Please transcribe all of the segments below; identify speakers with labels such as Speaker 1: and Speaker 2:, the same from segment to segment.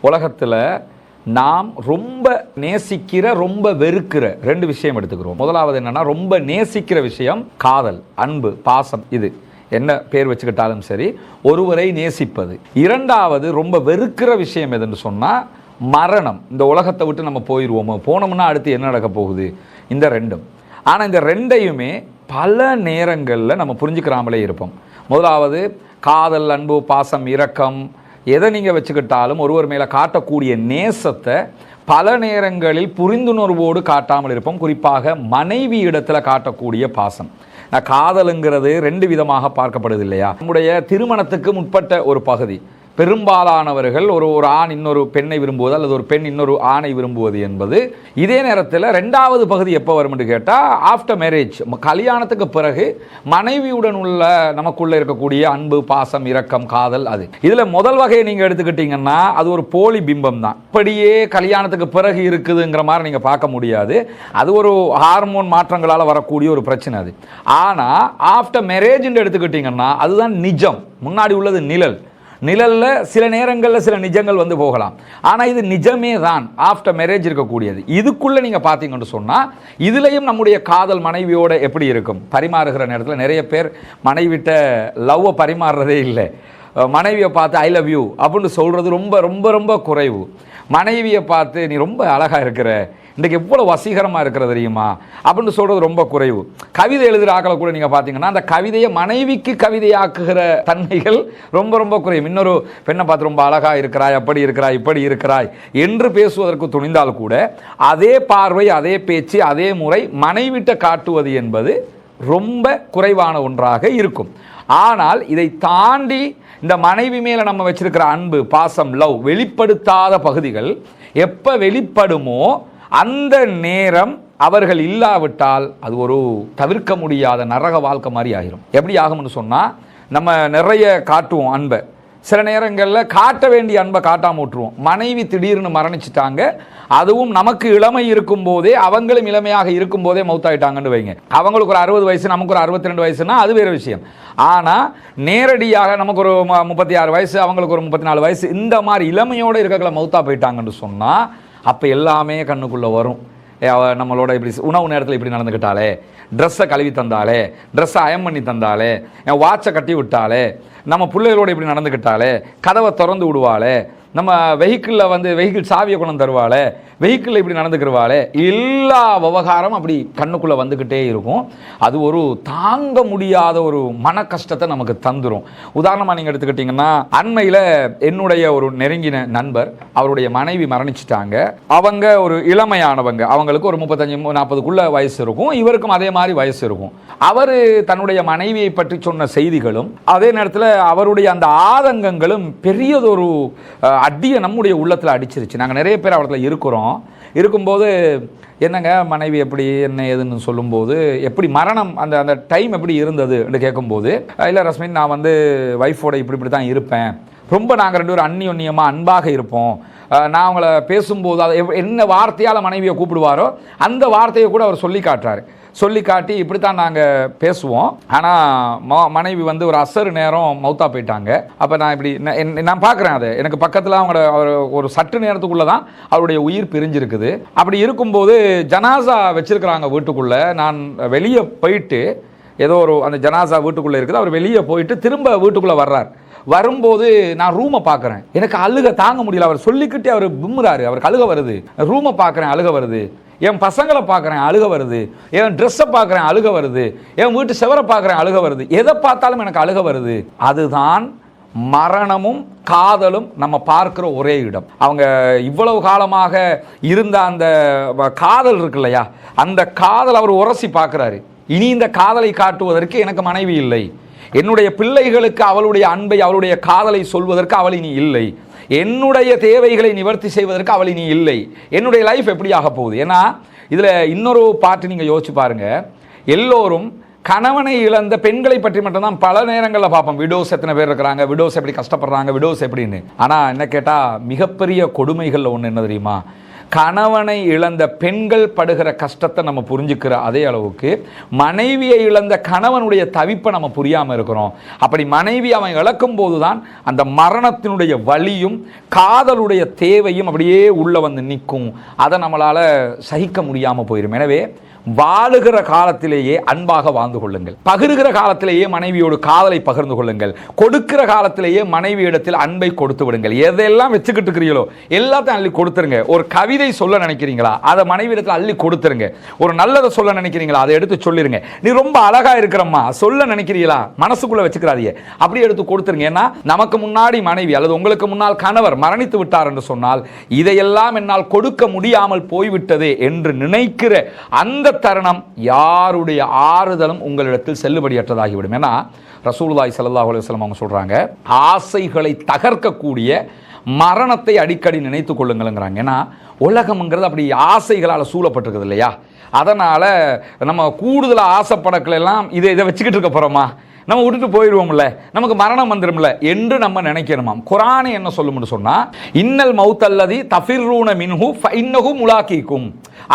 Speaker 1: உலகத்தில் நாம் ரொம்ப நேசிக்கிற ரொம்ப வெறுக்கிற ரெண்டு விஷயம் எடுத்துக்கிறோம். முதலாவது என்னன்னா, ரொம்ப நேசிக்கிற விஷயம் காதல், அன்பு, பாசம். இது என்ன பேர் வச்சுக்கிட்டாலும் சரி, ஒருவரை நேசிப்பது. இரண்டாவது ரொம்ப வெறுக்கிற விஷயம் எதுன்னு சொன்னா மரணம். இந்த உலகத்தை விட்டு நம்ம போயிடுவோமோ, போனோம்னா அடுத்து என்ன நடக்க போகுது, இந்த ரெண்டும். ஆனால் இந்த ரெண்டையுமே பல நேரங்களில் நம்ம புரிஞ்சுக்கிறாமலே இருப்போம். முதலாவது காதல், அன்பு, பாசம், இரக்கம், எதை நீங்கள் வச்சுக்கிட்டாலும் ஒருவர் மேலே காட்டக்கூடிய நேசத்தை பல நேரங்களில் புரிந்துணர்வோடு காட்டாமல் இருப்போம். குறிப்பாக மனைவி இடத்துல காட்டக்கூடிய பாசம். காதலுங்கிறது ரெண்டு விதமாக பார்க்கப்படுது இல்லையா? நம்முடைய திருமணத்துக்கு முற்பட்ட ஒரு பகுதி. பெரும்பாலானவர்கள் ஒரு ஆண் இன்னொரு பெண்ணை விரும்புவது அல்லது ஒரு பெண் இன்னொரு ஆணை விரும்புவது என்பது. இதே நேரத்தில் ரெண்டாவது பகுதி எப்போ வரும் என்று கேட்டால், ஆஃப்டர் மேரேஜ், கல்யாணத்துக்கு பிறகு மனைவியுடன் உள்ள நமக்குள்ள இருக்கக்கூடிய அன்பு, பாசம், இரக்கம், காதல். அது இதில் முதல் வகையை நீங்கள் எடுத்துக்கிட்டீங்கன்னா அது ஒரு போலி பிம்பம் தான். இப்படியே கல்யாணத்துக்கு பிறகு இருக்குதுங்கிற மாதிரி நீங்கள் பார்க்க முடியாது. அது ஒரு ஹார்மோன் மாற்றங்களால் வரக்கூடிய ஒரு பிரச்சனை அது. ஆனால் ஆஃப்டர் மேரேஜ் எடுத்துக்கிட்டீங்கன்னா அதுதான் நிஜம். முன்னாடி உள்ளது நிழல். நிழலில் சில நேரங்களில் சில நிஜங்கள் வந்து போகலாம். ஆனால் இது நிஜமே தான் ஆஃப்டர் மேரேஜ் இருக்கக்கூடியது. இதுக்குள்ளே நீங்கள் பார்த்தீங்கன்னு சொன்னால் இதுலேயும் நம்முடைய காதல் மனைவியோட எப்படி இருக்கும் பரிமாறுகிற நேரத்தில் நிறைய பேர் மனைவிட்ட லவ்வை பரிமாறுறதே இல்லை. மனைவியை பார்த்து ஐ லவ் யூ அப்படின்னு சொல்கிறது ரொம்ப ரொம்ப ரொம்ப குறைவு. மனைவியை பார்த்து நீ ரொம்ப அழகாக இருக்கிற, இன்றைக்கு எவ்வளோ வசீகரமாக இருக்கிறது தெரியுமா அப்படின்னு சொல்கிறது ரொம்ப குறைவு. கவிதை எழுதுகிற ஆக்களை கூட நீங்கள் பார்த்தீங்கன்னா அந்த கவிதையை மனைவிக்கு கவிதையாக்குகிற தன்மைகள் ரொம்ப ரொம்ப குறையும். இன்னொரு பெண்ணை பார்த்து ரொம்ப அழகாக இருக்கிறாய், அப்படி இருக்கிறாய், இப்படி இருக்கிறாய் என்று பேசுவதற்கு துணிந்தால் கூட அதே பார்வை, அதே பேச்சு, அதே முறை மனைவிட்ட காட்டுவது என்பது ரொம்ப குறைவான ஒன்றாக இருக்கும். ஆனால் இதை தாண்டி இந்த மனைவி மேலே நம்ம வச்சிருக்கிற அன்பு, பாசம், லவ் வெளிப்படுத்தாத பகுதிகள் எப்போ வெளிப்படுமோ அந்த நேரம் அவர்கள் இல்லாவிட்டால் அது ஒரு தவிர்க்க முடியாத நரக வாழ்க்கை மாதிரி ஆகிரும். எப்படி ஆகும்னு சொன்னால், நம்ம நிறைய காட்டுவோம் அன்பை, சில நேரங்களில் காட்ட வேண்டிய அன்பை காட்டாம விட்டுருவோம். மனைவி திடீர்னு மரணிச்சிட்டாங்க, அதுவும் நமக்கு இளமை இருக்கும் போதே, அவங்களும் இளமையாக இருக்கும் போதே மௌத்தாயிட்டாங்கன்னு வைங்க. அவங்களுக்கு ஒரு 60 வயசு, நமக்கு ஒரு 62 வயசுனா அது வேறு விஷயம். ஆனால் நேரடியாக நமக்கு ஒரு 36 வயசு, அவங்களுக்கு ஒரு 34 வயசு, இந்த மாதிரி இளமையோடு இருக்கல மௌத்தா போயிட்டாங்கன்னு சொன்னால் அப்போ எல்லாமே கண்ணுக்குள்ளே வரும். நம்மளோட இப்படி உணவு நேரத்தில் இப்படி நடந்துக்கிட்டாலே, ட்ரெஸ்ஸை கழுவி தந்தாலே, ட்ரெஸ்ஸை அயம் பண்ணி தந்தாலே, என் வாட்சை கட்டி விட்டாலே, நம்ம பிள்ளைகளோட இப்படி நடந்துக்கிட்டாலே, கதவை திறந்து விடுவாளே, நம்ம வெஹிக்கிளில் வந்து வெஹிக்கிள் சாவியை கொண்டு தருவாளே, வெஹிக்கிளில் இப்படி நடந்துக்கிறவாளே, எல்லா விவகாரம் அப்படி கண்ணுக்குள்ளே வந்துக்கிட்டே இருக்கும். அது ஒரு தாங்க முடியாத ஒரு மன கஷ்டத்தை நமக்கு தந்துடும். உதாரணமாக நீங்கள் எடுத்துக்கிட்டிங்கன்னா, அண்மையில் என்னுடைய ஒரு நெருங்கின நண்பர், அவருடைய மனைவி மரணிச்சிட்டாங்க. அவங்க ஒரு இளமையானவங்க, அவங்களுக்கு ஒரு 35-40க்குள்ள வயசு இருக்கும், இவருக்கும் அதே மாதிரி வயசு இருக்கும். அவர் தன்னுடைய மனைவியை பற்றி சொன்ன செய்திகளும் அதே நேரத்தில் அவருடைய அந்த ஆதங்கங்களும் பெரியதொரு அடியை நம்முடைய உள்ளத்தில் அடிச்சிருச்சு. நாங்கள் நிறைய பேர் அவரத்தில் இருக்கும்போது என்னங்க மனைவி எப்படி என்ன ஏதுன்னு சொல்லும்போது, எப்படி மரணம் அந்த அந்த டைம் எப்படி இருந்தது என்று கேட்கும்போது, இல்லை ரஸ்மின், நான் வந்து ஒய்ஃபோட இப்படி தான் இருப்பேன், ரொம்ப நாங்கள் 2 பேரும் அந்நியோன்யமாக அன்பாக இருப்போம், நான் அவங்கள பேசும்போது அதை என்ன வார்த்தையால் மனைவியை கூப்பிடுவாரோ அந்த வார்த்தையை கூட அவர் சொல்லி காட்டி இப்படித்தான் நாங்கள் பேசுவோம். ஆனால் மனைவி வந்து ஒரு அசரு நேரம் மௌத்தா போயிட்டாங்க. அப்போ நான் இப்படி நான் பார்க்குறேன், அதை எனக்கு பக்கத்தில் அவர் ஒரு சற்று நேரத்துக்குள்ளே தான் அவருடைய உயிர் பிரிஞ்சிருக்குது. அப்படி இருக்கும்போது ஜனாசா வச்சிருக்கிறாங்க வீட்டுக்குள்ளே. நான் வெளியே போயிட்டு, ஏதோ ஒரு அந்த ஜனாசா வீட்டுக்குள்ளே இருக்குது, அவர் வெளியே போயிட்டு திரும்ப வீட்டுக்குள்ளே வர்றார். வரும்போது நான் ரூமை பார்க்குறேன், எனக்கு அழுக தாங்க முடியல. அவர் சொல்லிக்கிட்டே அவர் பிம்முறாரு, அவருக்கு அழுக வருது. ரூமை பார்க்குறேன், அழுக வருது. என் பசங்களை பார்க்குறேன், அழுக வருது. என் ட்ரெஸ்ஸை பார்க்குறேன், அழுக வருது. என் வீட்டு செவரை பார்க்குறேன், அழுக வருது. எதை பார்த்தாலும் எனக்கு அழுக வருது. அதுதான் மரணமும் காதலும் நம்ம பார்க்கிற ஒரே இடம். அவங்க இவ்வளவு காலமாக இருந்த அந்த காதல் இருக்கு இல்லையா, அந்த காதல் அவர் உரசி பார்க்குறாரு. இனி இந்த காதலை காட்டுவதற்கு எனக்கு மனைவி இல்லை, என்னுடைய பிள்ளைகளுக்கு அவளுடைய அன்பை, அவளுடைய காதலை சொல்வதற்கு அவள் இனி இல்லை, என்னுடைய தேவைகளை நிவர்த்தி செய்வதற்கு அவள் இனி இல்லை, என்னுடைய லைஃப் எப்படி ஆக போகுது. ஏன்னா இதில் இன்னொரு பாட்டு நீங்கள் யோசிச்சு பாருங்க, எல்லோரும் கணவனை இழந்த பெண்களை பற்றி மட்டும்தான் பல நேரங்களில் பார்ப்போம். விடோஸ் எத்தனை பேர் இருக்கிறாங்க, விடோஸ் எப்படி கஷ்டப்படுறாங்க, விடோஸ் எப்படின்னு. ஆனால் என்ன கேட்டால் மிகப்பெரிய கொடுமைகளில் ஒன்று என்ன தெரியுமா, கணவனை இழந்த பெண்கள் படுகிற கஷ்டத்தை நம்ம புரிஞ்சுக்கிற அதே அளவுக்கு மனைவியை இழந்த கணவனுடைய தவிப்பை நம்ம புரியாமல் இருக்கிறோம். அப்படி மனைவி அவன் இழக்கும் போதுதான் அந்த மரணத்தினுடைய வலியும் காதலுடைய தேவையும் அப்படியே உள்ள வந்து நிற்கும். அதை நம்மளால சகிக்க முடியாமல் போயிடும். எனவே வாழுகிற காலத்திலேயே அன்பாக வாழ்ந்து கொள்ளுங்கள். பகிர்கிற காலத்திலேயே மனைவியோடு காதலை பகிர்ந்து கொள்ளுங்கள். கொடுக்கிற காலத்திலேயே மனைவியிடத்தில் அன்பை கொடுத்து விடுங்கள். எதெல்லாம் வச்சுக்கிட்டு இருக்கிறீங்களோ எல்லாத்தையும் அள்ளி கொடுத்துருங்க. ஒரு கவிதை சொல்ல நினைக்கிறீங்களா, அதை மனைவியிடத்தில் அள்ளி கொடுத்துருங்க. ஒரு நல்லதை சொல்ல நினைக்கிறீங்களா, அதை எடுத்து சொல்லிருங்க. நீ ரொம்ப அழகா இருக்கிறம்மா சொல்ல நினைக்கிறீங்களா, மனசுக்குள்ள வச்சுக்கிறாதீங்க, அப்படியே எடுத்து கொடுத்துருங்க. ஏன்னா நமக்கு முன்னாடி மனைவி அல்லது உங்களுக்கு முன்னால் கணவர் மரணித்து விட்டார் என்று சொன்னால் இதையெல்லாம் என்னால் கொடுக்க முடியாமல் போய்விட்டதே என்று நினைக்கிற அந்த தருணம் யாருடைய ஆறுதலும் உங்களிடத்தில் செல்லுபடியற்றதாகிவிடும். ஏன்னா ரசூலுல்லாஹி ஸல்லல்லாஹு அலைஹி வஸல்லம் அவங்க சொல்றாங்க, ஆசைகளை தகர்க்கக்கூடிய மரணத்தை அடிக்கடி நினைத்துக் கொள்ளுங்கள்ங்கிறாங்க. ஏன்னா உலகம்ங்கிறது அப்படி ஆசைகளால் சூழப்பட்டிருக்குது இல்லையா, அதனால நம்ம கூடுதலாக ஆசைப்படக்கலாம். இதை வச்சுக்கிட்டு இருக்க போறோமா, நம்ம விட்டுட்டு போயிடுவோம்ல, நமக்கு மரணம் வந்துடும்ல என்று நம்ம நினைக்கணுமாம். குர்ஆன் என்ன சொல்லும்னு சொன்னா, இன்னல் மௌத்தல்லதி தஃபிர்ரூன மின்ஹு ஃபஇன்னஹு முலாக்கீக்கும்.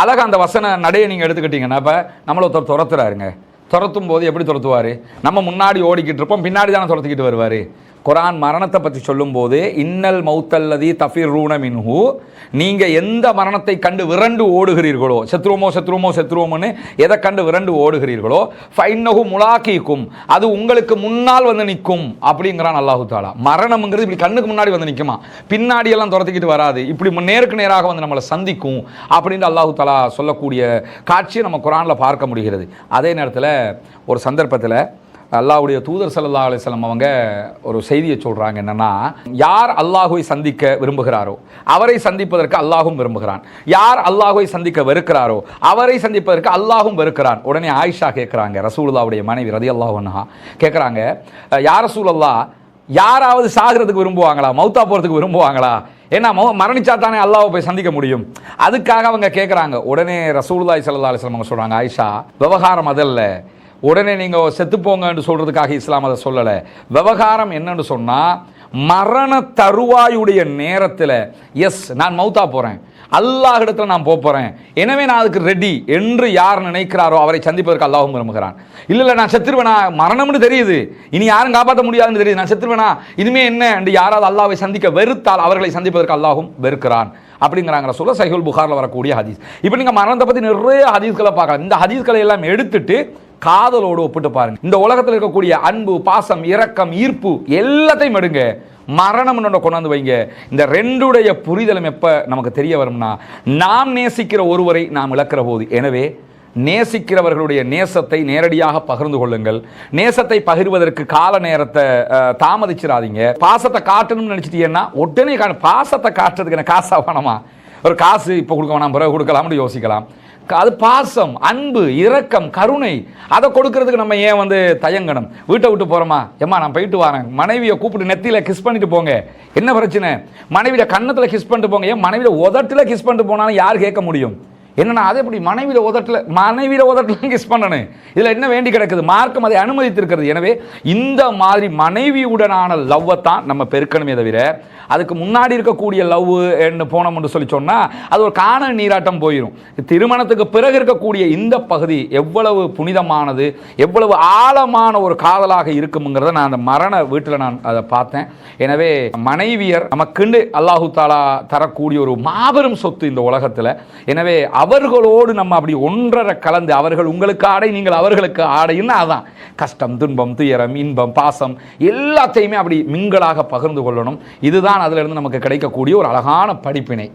Speaker 1: அழகா அந்த வசன நடைய நீங்க எடுத்துக்கிட்டீங்கன்னா, இப்ப நம்மள ஒருத்தர் துரத்துறாருங்க, துரத்தும் போது எப்படி துரத்துவாரு, நம்ம முன்னாடி ஓடிக்கிட்டு இருப்போம், பின்னாடி தானே துரத்திக்கிட்டு வருவாரு. குர்ஆன் மரணத்தை பற்றி சொல்லும் போது இன்னல் மௌத்தல்லதி தஃபிர்ரூன மின்ஹு, நீங்க எந்த மரணத்தை கண்டு விரண்டு ஓடுகிறீர்களோ, செத்துருவோமோன்னு எதை கண்டு விரண்டு ஓடுகிறீர்களோ, ஃபைன்னஹு முலாக்கீக்கும், அது உங்களுக்கு முன்னால் வந்து நிற்கும் அப்படிங்கிறான் அல்லாஹு தஆலா. மரணம்ங்கிறது இப்படி கண்ணுக்கு முன்னாடி வந்து நிற்குமா, பின்னாடி எல்லாம் துரத்திக்கிட்டு வராது, இப்படி நேருக்கு நேராக வந்து நம்மளை சந்திக்கும் அப்படின்னு அல்லாஹு தஆலா சொல்லக்கூடிய காட்சியை நம்ம குர்ஆன்ல பார்க்க முடிகிறது. அதே நேரத்தில் ஒரு சந்தர்ப்பத்தில் அல்லாஹ்வுடைய தூதர் ஸல்லல்லாஹு அலைஹி வஸல்லம் அவங்க ஒரு செய்தியை சொல்றாங்க. என்னன்னா, யார் அல்லாஹ்வை சந்திக்க விரும்புகிறாரோ அவரை சந்திப்பதற்கு அல்லாஹும் விரும்புகிறான், யார் அல்லாஹ்வை சந்திக்க வெறுக்கிறாரோ அவரை சந்திப்பதற்கு அல்லாஹும் வெறுக்கிறான். உடனே ஆயிஷா கேட்குறாங்க, ரசூலுல்லாஹ்வுடைய மனைவி ரலியல்லாஹு அன்ஹா கேட்குறாங்க, யார் ரசூலல்லாஹ், யாராவது சாகிறதுக்கு விரும்புவாங்களா, மௌத்தா போகிறதுக்கு விரும்புவாங்களா, ஏன்னா மரணிச்சா தானே அல்லாஹ்வை போய் சந்திக்க முடியும், அதுக்காக அவங்க கேட்குறாங்க. உடனே ரசூலுல்லாஹி ஸல்லல்லாஹு அலைஹி வஸல்லம் அவங்க சொல்றாங்க, ஆயிஷா விவகாரம் அதல்ல, உடனே நீங்கள் செத்துப்போங்கன்னு சொல்கிறதுக்காக இஸ்லாம் அதை சொல்லலை. விவகாரம் என்னன்னு சொன்னால், மரண தருவாயுடைய நேரத்தில் எஸ் நான் மௌத்தா போகிறேன், அல்லாஹ் இடத்துல நான் போகிறேன், எனவே நான் அதுக்கு ரெடி என்று யார் நினைக்கிறாரோ அவரை சந்திப்பதற்கு அல்லாஹும் விரும்புகிறான். இல்லை நான் செத்துருவேனா, மரணம்னு தெரியுது, இனி யாரும் காப்பாற்ற முடியாதுன்னு தெரியுது, நான் செத்துருவேனா இனிமே என்ன என்று யாராவது அல்லாஹ்வை சந்திக்க வெறுத்தால் அவர்களை சந்திப்பதற்கு அல்லாஹும் வெறுக்கிறான் அப்படிங்கிறாங்க சொல்ல சஹீஹுல் புகாரில் வரக்கூடிய ஹதீஸ். இப்போ நீங்கள் மரணத்தை பற்றி நிறைய ஹதீஸ்களை பார்க்கலாம். இந்த ஹதீஸ்களை எல்லாம் எடுத்துட்டு காதலோடு ஒப்பிட்டு பாருங்க. இந்த உலகத்தில் இருக்கக்கூடிய அன்பு, பாசம், இரக்கம், ஈர்ப்பு எல்லாத்தையும் எடுங்க, மரணம் கொண்டாந்து வைங்க. இந்த ரெண்டுடைய புரிதலும் எப்ப நமக்கு தெரிய வரும்னா, நாம் நேசிக்கிற ஒருவரை நாம் இழக்கிற போது. எனவே நேசிக்கிறவர்களுடைய நேசத்தை நேரடியாக பகிர்ந்து கொள்ளுங்கள். நேசத்தை பகிர்வதற்கு கால நேரத்தை தாமதிச்சிடாதீங்க. பாசத்தை காட்டணும்னு நினைச்சிட்டீங்கன்னா உடனே பாசத்தை காட்டுறதுக்கு என்ன காசா வேணாமா, ஒரு காசு இப்போ கொடுக்க வேணாம் பிறகு கொடுக்கலாம்னு யோசிக்கலாம். அது பாசம், அன்பு, இரக்கம், கருணை, அதை கொடுக்கறதுக்கு நம்ம ஏன் வந்து தயங்கணும்? வீட்டை விட்டு போகிறோமா, ஏம்மா நான் போயிட்டு வரேன், மனைவியை கூப்பிட்டு நெத்தியில் கிஸ் பண்ணிட்டு போங்க, என்ன பிரச்சனை, மனைவியோட கன்னத்தில் கிஸ் பண்ணிட்டு போங்க, ஏன் மனைவியோட உதட்டில் கிஸ் பண்ணிட்டு போனாலும் யார் கேட்க முடியும்? என்னன்னா அதே எப்படி மனைவியோட உதட்டில் கிஸ் பண்ணணும், இதில் என்ன வேண்டி கிடக்குது? மார்க்கம் அதை அனுமதித்திருக்கிறது. எனவே இந்த மாதிரி மனைவியுடனான லவ்வை தான் நம்ம பெருக்கணுமே தவிர, அதுக்கு முன்னாடி இருக்கக்கூடிய லவ் என்ன போனோம்னு சொல்லி சொன்னால் அது ஒரு காணல் நீராட்டம் போயிடும். திருமணத்துக்கு பிறகு இருக்கக்கூடிய இந்த பகுதி எவ்வளவு புனிதமானது, எவ்வளவு ஆழமான ஒரு காதலாக இருக்குங்கிறத நான் அந்த மரண வீட்டில் நான் அதை பார்த்தேன். எனவே மனைவியர் நமக்குண்டு அல்லாஹு தாலா தரக்கூடிய ஒரு மாபெரும் சொத்து இந்த உலகத்தில். எனவே அவர்களோடு நம்ம அப்படி ஒன்றரை கலந்து, அவர்கள் உங்களுக்கு ஆடை, நீங்கள் அவர்களுக்கு ஆடைன்னு, அதான் கஷ்டம், துன்பம், துயரம், இன்பம், பாசம் எல்லாத்தையுமே அப்படி மிங்கலாக பகிர்ந்து கொள்ளணும். இதுதான் அதிலிருந்து நமக்கு கிடைக்கக்கூடிய ஒரு அழகான படிப்பினை.